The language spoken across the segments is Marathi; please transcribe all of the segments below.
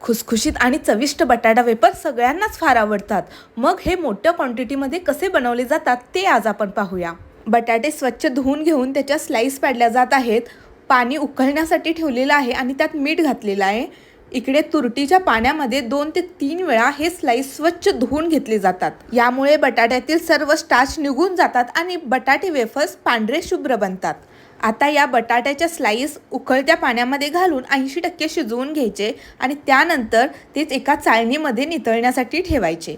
खुसखुशीत आणि चविष्ट बटाटा वेफर सगळ्यांनाच फार आवडतात. मग हे मोठ्या क्वांटिटीमध्ये कसे बनवले जातात ते आज आपण पाहूया. बटाटे स्वच्छ धुवून घेऊन त्याच्या स्लाइस पाडल्या जात आहेत. पाणी उकळण्यासाठी ठेवलेलं आहे आणि त्यात मीठ घातलेलं आहे. इकडे तुरटीच्या पाण्यामध्ये 2 ते 3 वेळा हे स्लाइस स्वच्छ धुवून घेतले जातात. यामुळे बटाट्यातील सर्व स्टार्च निघून जातात आणि बटाटे वेफर्स पांढरे शुभ्र बनतात. आता या बटाट्याच्या स्लाइस उकळत्या पाण्यामध्ये घालून 80% शिजवून घ्यायचे आणि त्यानंतर तेच एका चाळणीमध्ये नितळण्यासाठी ठेवायचे.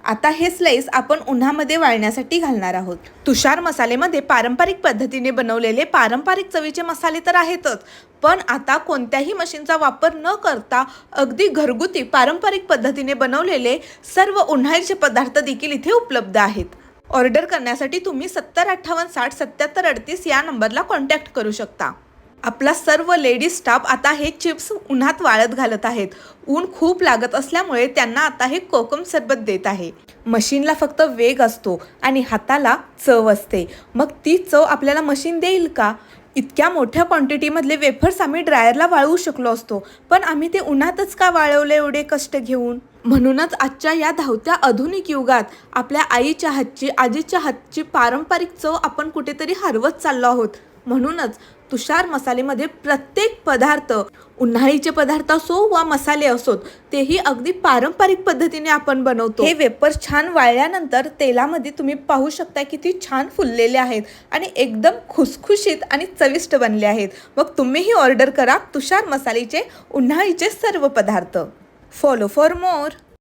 आता हे स्लाइस आपण उन्हामध्ये वाळण्यासाठी घालणार आहोत. तुषार मसालेमध्ये पारंपरिक पद्धतीने बनवलेले पारंपरिक चवीचे मसाले तर आहेतच, पण आता कोणत्याही मशीनचा वापर न करता अगदी घरगुती पारंपरिक पद्धतीने बनवलेले सर्व उन्हाळीचे पदार्थ देखील इथे उपलब्ध आहेत. ऑर्डर करण्यासाठी तुम्ही 7058607738 या नंबरला कॉन्टॅक्ट करू शकता. आपला सर्व लेडीज स्टाफ आता हे चिप्स उन्हात वाळत घालत आहेत. ऊन खूप लागत असल्यामुळे त्यांना आता हे कोकम सरबत देत आहे. मशीनला फक्त वेग असतो आणि हाताला चव असते. मग ती चव आपल्याला मशीन देईल का? इतक्या मोठ्या क्वांटिटीमधले वेफर्स आम्ही ड्रायरला वाळवू शकलो असतो, पण आम्ही ते उन्हातच का वाळवले एवढे कष्ट घेऊन? म्हणूनच आजच्या या धावत्या आधुनिक युगात आपल्या आईच्या हातची, आजीच्या हातची पारंपरिक चव आपण कुठेतरी हरवत चाललो आहोत. म्हणूनच तुषार मसालेमध्ये प्रत्येक पदार्थ, उन्हाळीचे पदार्थ असो वा मसाले असोत, तेही अगदी पारंपरिक पद्धतीने आपण बनवतो. हे वेफर छान वाळल्यानंतर तेलामध्ये तुम्ही पाहू शकता किती छान फुललेले आहेत आणि एकदम खुसखुशीत आणि चविष्ट बनले आहेत. मग तुम्हीही ऑर्डर करा तुषार मसाल्याचे उन्हाळीचे सर्व पदार्थ. Follow for more.